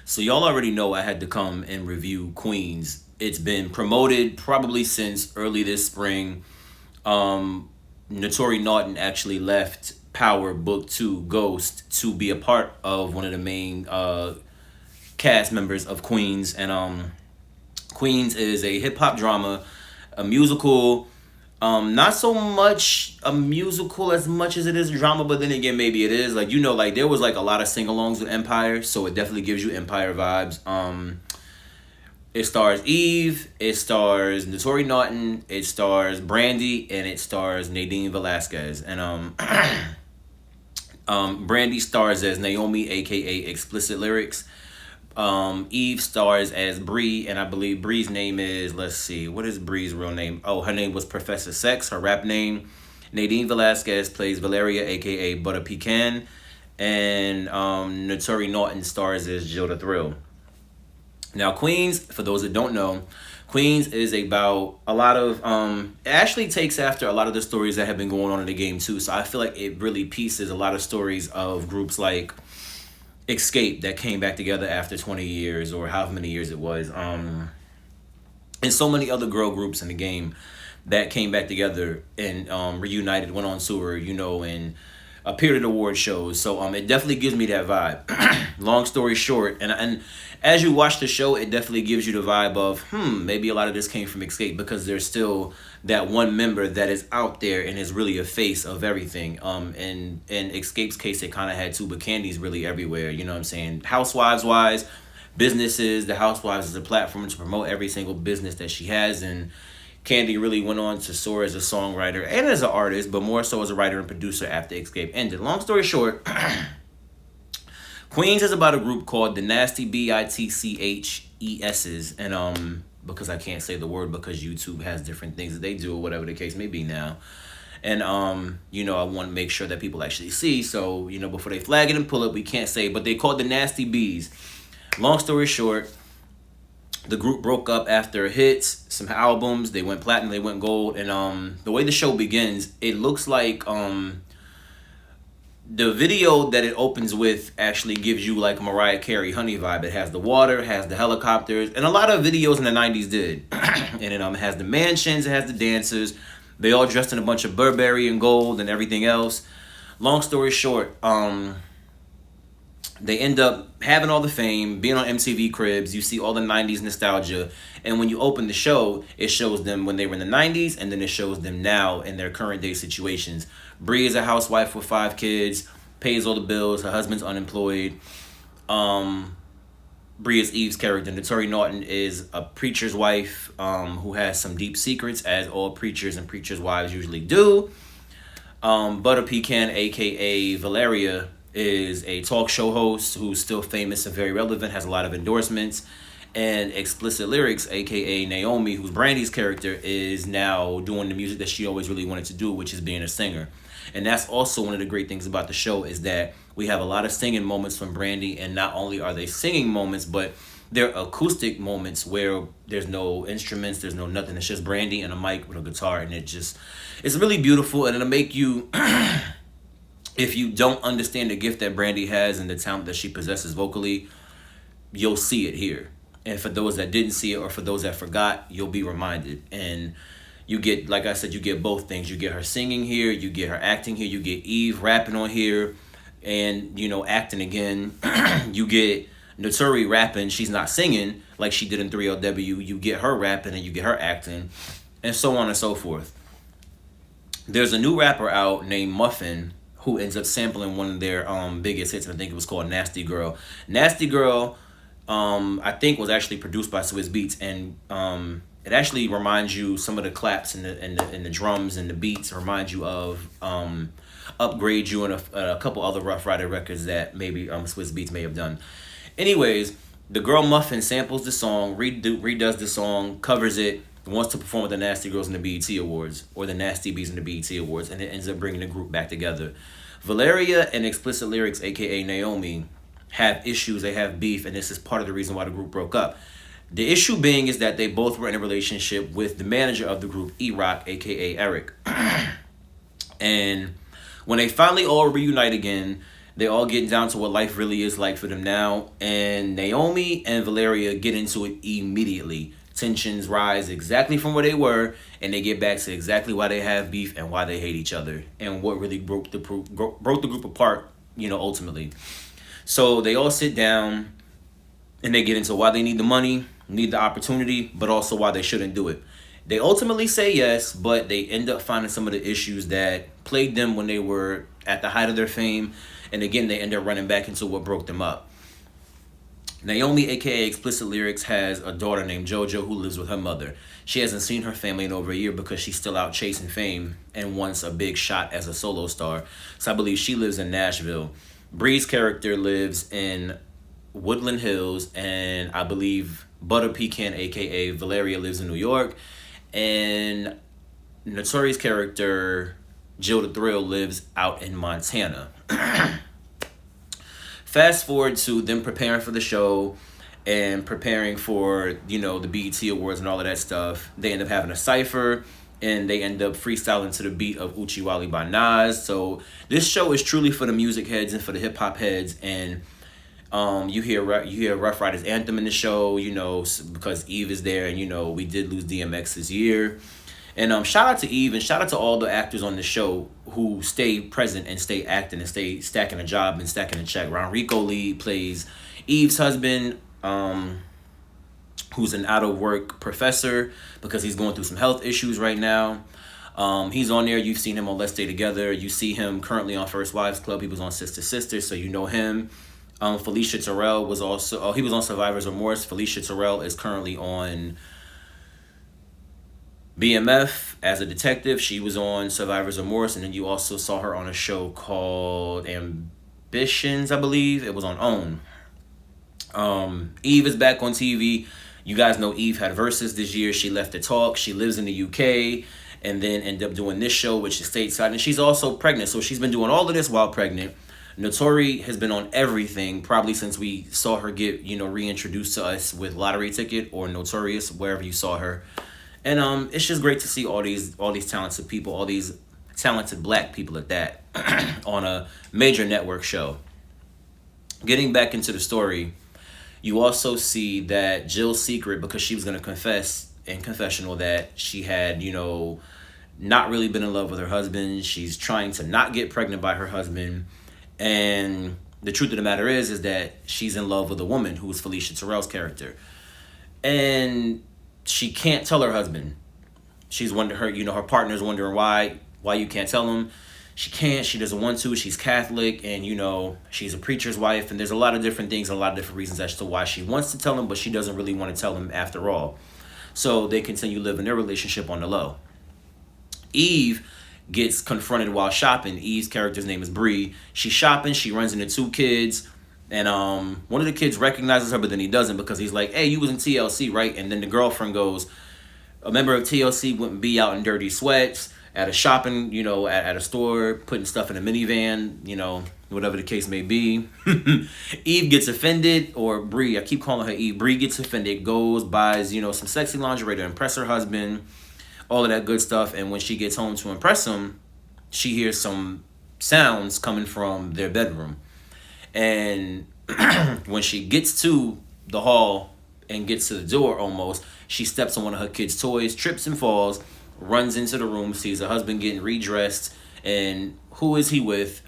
So y'all already know I had to come and review Queens. It's been promoted probably since early this spring. Notori Naughton actually left Power Book 2 Ghost to be a part of one of the main cast members of Queens. And Queens is a hip hop drama, a musical. Not so much a musical as much as it is drama, but then again, maybe it is. Like, like there was like a lot of sing-alongs with Empire, so it definitely gives you Empire vibes. It stars Eve, it stars Notori Naughton, it stars Brandy, and it stars Nadine Velasquez. And Brandy stars as Naomi, aka Explicit Lyrics. Eve stars as Bree, and I believe Bree's name is, let's see, what is Bree's real name? Oh, her name was Professor Sex, her rap name. Nadine Velasquez plays Valeria, aka Butter Pecan, and Notori Naughton stars as Jill the Thrill. Now, Queens, for those that don't know, Queens is about a lot of, it actually takes after a lot of the stories that have been going on in the game too. So I feel like it really pieces a lot of stories of groups like Escape that came back together after 20 years or however many years it was. And so many other girl groups in the game that came back together and reunited, went on tour, and appeared at award shows. So it definitely gives me that vibe. Long story short, and as you watch the show, it definitely gives you the vibe of maybe a lot of this came from Escape, because there's still that one member that is out there and is really a face of everything. And in Escape's case, it kind of had to, but Candy's really everywhere. You know what I'm saying? Housewives wise, businesses, the Housewives is a platform to promote every single business that she has. And Candy really went on to soar as a songwriter and as an artist, but more so as a writer and producer after Escape ended. Long story short, Queens is about a group called the Nasty Bitcheses, and because I can't say the word because YouTube has different things that they do or whatever the case may be now. And I want to make sure that people actually see. So, before they flag it and pull it, we can't say, but they called the Nasty Bees. Long story short, the group broke up after hits, some albums, they went platinum, they went gold, and the way the show begins, it looks like the video that it opens with actually gives you like Mariah Carey Honey vibe. It has the water, it has the helicopters, and a lot of videos in the 90s did. And it has the mansions, it has the dancers. They all dressed in a bunch of Burberry and gold and everything else. Long story short, they end up having all the fame, being on MTV Cribs. You see all the 90s nostalgia. And when you open the show, it shows them when they were in the 90s, and then it shows them now in their current day situations. Bree is a housewife with 5 kids, pays all the bills. Her husband's unemployed. Bree is Eve's character. Notori Naughton is a preacher's wife who has some deep secrets, as all preachers and preachers' wives usually do. Butter Pecan, a.k.a. Valeria, is a talk show host who's still famous and very relevant, has a lot of endorsements. And Explicit Lyrics, a.k.a. Naomi, who's Brandy's character, is now doing the music that she always really wanted to do, which is being a singer. And that's also one of the great things about the show, is that we have a lot of singing moments from Brandy, and not only are they singing moments, but they're acoustic moments where there's no instruments, there's no nothing. It's just Brandy and a mic with a guitar, and it's really beautiful, and it'll make you... If you don't understand the gift that Brandy has and the talent that she possesses vocally, you'll see it here. And for those that didn't see it, or for those that forgot, you'll be reminded. And you get, like I said, you get both things. You get her singing here, you get her acting here, you get Eve rapping on here, and, acting again. You get Notori rapping, she's not singing like she did in 3LW. You get her rapping and you get her acting, and so on and so forth. There's a new rapper out named Muffin, who ends up sampling one of their biggest hits, and I think it was called Nasty Girl. Nasty Girl, I think, was actually produced by Swizz Beatz, and it actually reminds you, some of the claps and the drums and the beats remind you of Upgrade You and a couple other Rough Rider records that maybe Swizz Beatz may have done. Anyways, the girl Muffin samples the song, redoes the song, covers it, wants to perform with the Nasty Girls in the BET Awards, or the Nasty Bees in the BET Awards, and it ends up bringing the group back together. Valeria and Explicit Lyrics, aka Naomi, have issues, they have beef, and this is part of the reason why the group broke up. The issue being is that they both were in a relationship with the manager of the group, E-Rock, aka Eric. And when they finally all reunite again, They all get down to what life really is like for them now. And Naomi and Valeria get into it immediately. Tensions rise exactly from where they were, and they get back to exactly why they have beef and why they hate each other, and what really broke the group apart. Ultimately. So they all sit down, and they get into why they need the money, need the opportunity, but also why they shouldn't do it. They ultimately say yes, but they end up finding some of the issues that plagued them when they were at the height of their fame, and again, they end up running back into what broke them up. Naomi, aka Explicit Lyrics, has a daughter named JoJo who lives with her mother. She hasn't seen her family in over a year because she's still out chasing fame and wants a big shot as a solo star. So I believe she lives in Nashville. Bree's character lives in Woodland Hills, and I believe Butter Pecan, aka Valeria, lives in New York. And Notorious character Jill the Thrill lives out in Montana. Fast forward to them preparing for the show and preparing for, the BET Awards and all of that stuff. They end up having a cipher, and they end up freestyling to the beat of Uchiwali by Nas. So this show is truly for the music heads and for the hip hop heads. And you hear Rough Riders anthem in the show, because Eve is there, and we did lose DMX this year. And shout out to Eve, and shout out to all the actors on the show who stay present and stay acting and stay stacking a job and stacking a check. Ronrico Lee plays Eve's husband, who's an out-of-work professor because he's going through some health issues right now. He's on there. You've seen him on Let's Stay Together. You see him currently on First Wives Club. He was on Sister Sister, so you know him. Felicia Terrell was also... he was on Survivor's Remorse. Felicia Terrell is currently on BMF as a detective. She was on Survivor's Remorse, and then you also saw her on a show called Ambitions, I believe. It was on OWN. Eve is back on TV. You guys know Eve had Versus this year. She left to talk. She lives in the UK, and then ended up doing this show, which is stateside. And she's also pregnant, so she's been doing all of this while pregnant. Notori has been on everything probably since we saw her get reintroduced to us with Lottery Ticket or Notorious, wherever you saw her. And it's just great to see all these talented people, all these talented black people at that, on a major network show. Getting back into the story, you also see that Jill's secret, because she was going to confess in confessional that she had, not really been in love with her husband. She's trying to not get pregnant by her husband. And the truth of the matter is that she's in love with a woman who is Felicia Terrell's character. And she can't tell her husband. She's wondering, her partner's wondering why you can't tell him. She can't. She doesn't want to. She's Catholic, and she's a preacher's wife, and there's a lot of different things, a lot of different reasons as to why she wants to tell him, but she doesn't really want to tell him after all. So they continue living their relationship on the low. Eve gets confronted while shopping. Eve's character's name is Bree. She's shopping. She runs into two kids. And one of the kids recognizes her, but then he doesn't, because he's like, hey, you was in TLC, right? And then the girlfriend goes, a member of TLC wouldn't be out in dirty sweats at a shopping, at a store, putting stuff in a minivan, whatever the case may be. Eve gets offended, or Bree, I keep calling her Eve. Bree gets offended, goes, buys, some sexy lingerie to impress her husband, all of that good stuff. And when she gets home to impress him, she hears some sounds coming from their bedroom. And when she gets to the hall and gets to the door almost, she steps on one of her kids' toys, trips and falls, runs into the room, sees her husband getting redressed, and who is he with?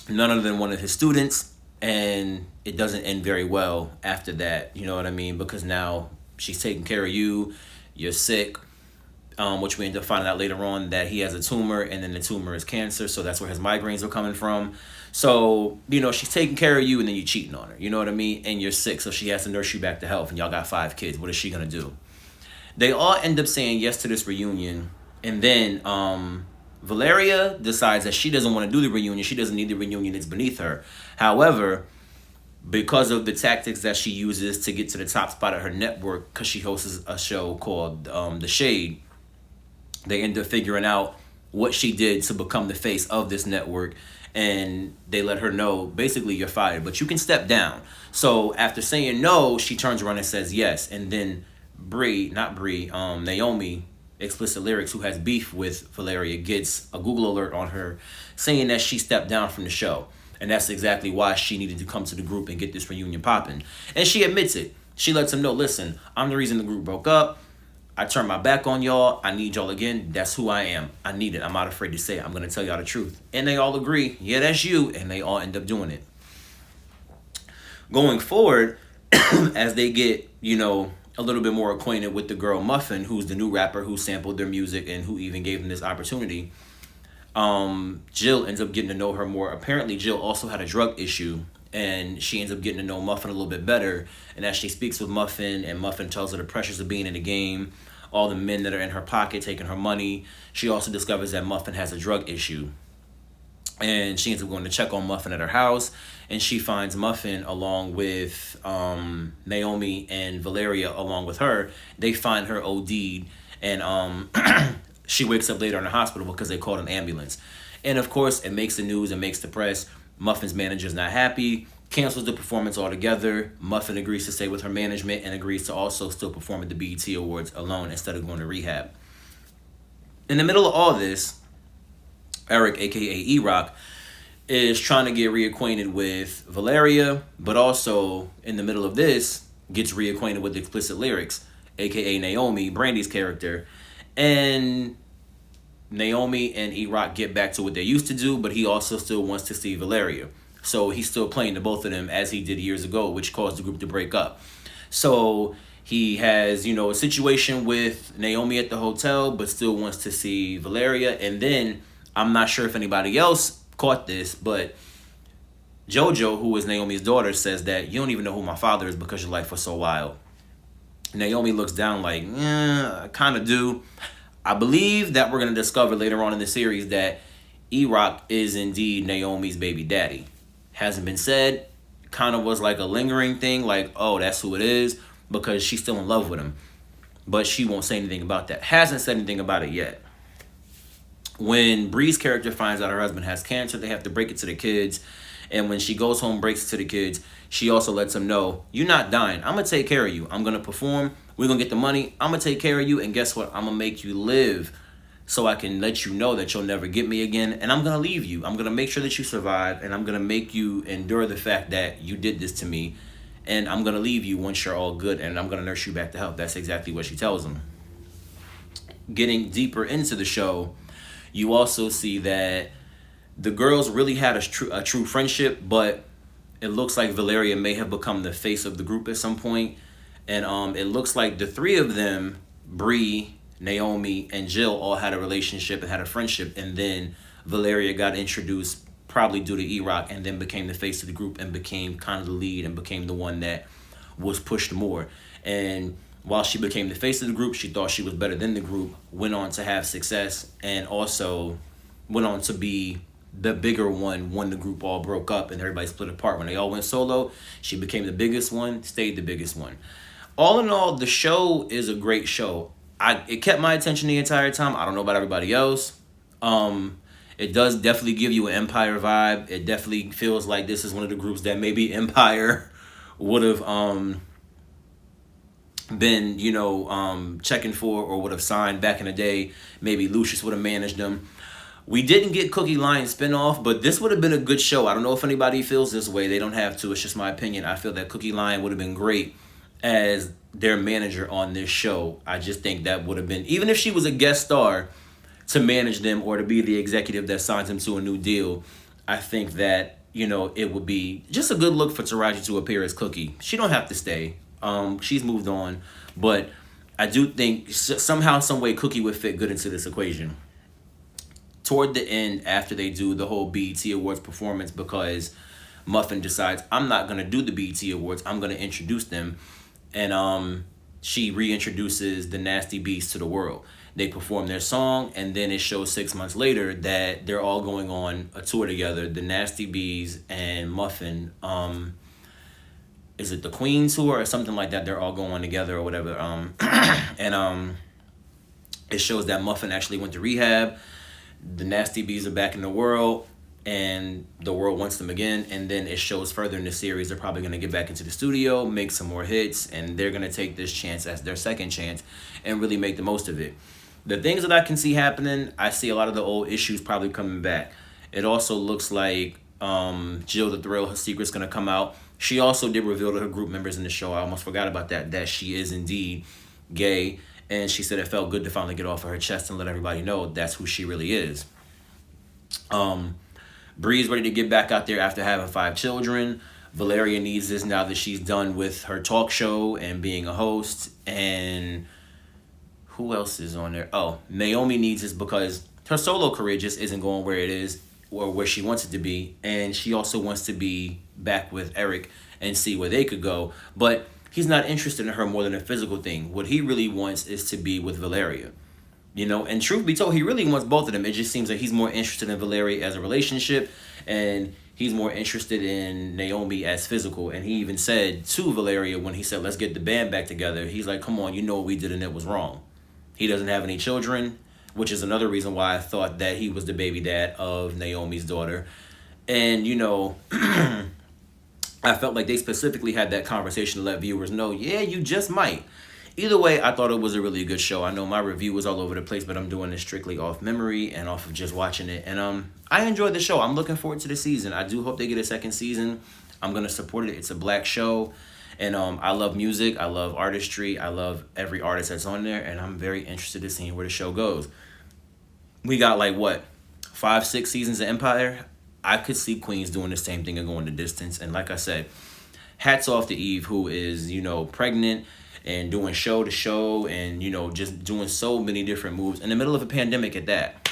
None other than one of his students. And it doesn't end very well after that, you know what I mean? Because now she's taking care of you, you're sick, which we end up finding out later on that he has a tumor, and then the tumor is cancer, so that's where his migraines are coming from. So, she's taking care of you, and then you're cheating on her, you know what I mean? And you're sick, so she has to nurse you back to health, and y'all got 5 kids. What is she gonna do? They all end up saying yes to this reunion, and then Valeria decides that she doesn't want to do the reunion. She doesn't need the reunion. It's beneath her. However, because of the tactics that she uses to get to the top spot of her network, because she hosts a show called The Shade, they end up figuring out what she did to become the face of this network, and they let her know, basically, you're fired, but you can step down. So after saying no, she turns around and says yes, and then Naomi, Explicit Lyrics, who has beef with Valeria, gets a Google alert on her saying that she stepped down from the show. And that's exactly why she needed to come to the group and get this reunion popping. And she admits it. She lets him know, listen, I'm the reason the group broke up. I turned my back on y'all. I need y'all again. That's who I am. I need it. I'm not afraid to say it. I'm going to tell y'all the truth. And they all agree, yeah, that's you. And they all end up doing it. Going forward, as they get, a little bit more acquainted with the girl Muffin, who's the new rapper who sampled their music and who even gave them this opportunity, Jill ends up getting to know her more. Apparently, Jill also had a drug issue, and she ends up getting to know Muffin a little bit better. And as she speaks with Muffin, and Muffin tells her the pressures of being in the game, all the men that are in her pocket taking her money, she also discovers that Muffin has a drug issue. And she ends up going to check on Muffin at her house, and she finds Muffin along with Naomi and Valeria along with her. They find her OD'd, and she wakes up later in the hospital because they called an ambulance. And of course, it makes the news, it makes the press. Muffin's manager's not happy, cancels the performance altogether. Muffin agrees to stay with her management and agrees to also still perform at the BET Awards alone instead of going to rehab. In the middle of all this, Eric, aka E-Rock, is trying to get reacquainted with Valeria, but also in the middle of this gets reacquainted with Explicit Lyrics, aka Naomi, Brandy's character. And Naomi and E-Rock get back to what they used to do, but he also still wants to see Valeria. So he's still playing to both of them as he did years ago, which caused the group to break up. So he has, a situation with Naomi at the hotel, but still wants to see Valeria. And then, I'm not sure if anybody else caught this, but JoJo, who is Naomi's daughter, says that you don't even know who my father is because your life was so wild. Naomi looks down like, I kind of do. I believe that we're going to discover later on in the series that E-Rock is indeed Naomi's baby daddy. Hasn't been said. Kind of was like a lingering thing, like, oh, that's who it is, because she's still in love with him. But she won't say anything about that. Hasn't said anything about it yet. When Bree's character finds out her husband has cancer, they have to break it to the kids. And when she goes home, breaks it to the kids, she also lets them know, you're not dying. I'm going to take care of you. I'm going to perform. We're going to get the money. I'm going to take care of you. And guess what? I'm going to make you live so I can let you know that you'll never get me again. And I'm going to leave you. I'm going to make sure that you survive. And I'm going to make you endure the fact that you did this to me. And I'm going to leave you once you're all good. And I'm going to nurse you back to health. That's exactly what she tells them. Getting deeper into the show, you also see that the girls really had a true friendship, but it looks like Valeria may have become the face of the group at some point. And it looks like the three of them, Bree, Naomi, and Jill, all had a relationship and had a friendship. And then Valeria got introduced probably due to E-Rock and then became the face of the group and became kind of the lead and became the one that was pushed more. And while she became the face of the group, she thought she was better than the group, went on to have success, and also went on to be the bigger one when the group all broke up and everybody split apart. When they all went solo, she became the biggest one, stayed the biggest one. All in all, the show is a great show. It kept my attention the entire time. I don't know about everybody else. It does definitely give you an Empire vibe. It definitely feels like this is one of the groups that maybe Empire would have been, checking for or would have signed back in the day. Maybe Lucius would have managed them. We didn't get Cookie Lion spinoff, but this would have been a good show. I don't know if anybody feels this way. They don't have to. It's just my opinion. I feel that Cookie Lion would have been great as their manager on this show. I just think that would have been, even if she was a guest star to manage them or to be the executive that signs them to a new deal, I think that, it would be just a good look for Taraji to appear as Cookie. She don't have to stay. She's moved on, but I do think somehow, some way, Cookie would fit good into this equation. Toward the end, after they do the whole BET Awards performance, because Muffin decides, I'm not going to do the BET Awards, I'm going to introduce them. And she reintroduces the Nasty Beast to the world. They perform their song, and then it shows 6 months later that they're all going on a tour together. The Nasty Bees and Muffin, is it the Queen tour or something like that? They're all going together or whatever. And it shows that Muffin actually went to rehab. The Nasty Bees are back in the world, and the world wants them again. And then it shows further in the series they're probably going to get back into the studio, make some more hits, and they're going to take this chance as their second chance and really make the most of it. The things that I can see happening, I see a lot of the old issues probably coming back. It also looks like Jill the Thrill, her secret's gonna come out. She also did reveal to her group members in the show, I almost forgot about that she is indeed gay. And she said it felt good to finally get off of her chest and let everybody know that's who she really is. Bree's ready to get back out there after having 5 children. Valeria needs this now that she's done with her talk show and being a host. And who else is on there? Oh, Naomi needs this because her solo career just isn't going where it is or where she wants it to be. And she also wants to be back with Eric and see where they could go. But he's not interested in her more than a physical thing. What he really wants is to be with Valeria. You know, and truth be told, he really wants both of them. It just seems like he's more interested in Valeria as a relationship, and he's more interested in Naomi as physical. And he even said to Valeria when he said, let's get the band back together, he's like, come on, you know what we did and it was wrong. He doesn't have any children, which is another reason why I thought that he was the baby dad of Naomi's daughter. And, you know, I felt like they specifically had that conversation to let viewers know, yeah, you just might. Either way, I thought it was a really good show. I know my review was all over the place, but I'm doing this strictly off memory and off of just watching it. And I enjoyed the show. I'm looking forward to the season. I do hope they get a second season. I'm going to support it. It's a black show. And I love music. I love artistry. I love every artist that's on there. And I'm very interested in seeing where the show goes. We got like, what, 5, 6 seasons of Empire? I could see Queens doing the same thing and going the distance. And like I said, hats off to Eve, who is, you know, pregnant and doing show to show and, you know, just doing so many different moves in the middle of a pandemic at that.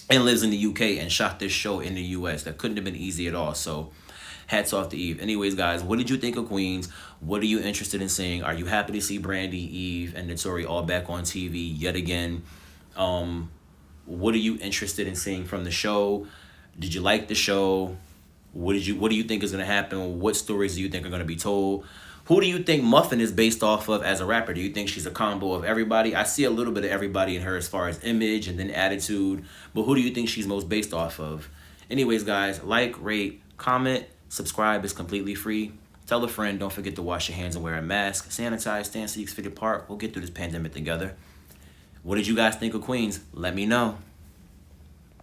And lives in the UK and shot this show in the US. That couldn't have been easy at all. So hats off to Eve. Anyways, guys, what did you think of Queens? What are you interested in seeing? Are you happy to see Brandy, Eve, and Notori all back on TV yet again? What are you interested in seeing from the show? Did you like the show? What do you think is going to happen? What stories do you think are going to be told? Who do you think Muffin is based off of as a rapper? Do you think she's a combo of everybody? I see a little bit of everybody in her as far as image and then attitude. But who do you think she's most based off of? Anyways, guys, like, rate, comment, subscribe. It's completely free. Tell a friend. Don't forget to wash your hands and wear a mask. Sanitize, stand 6 feet apart. We'll get through this pandemic together. What did you guys think of Queens? Let me know.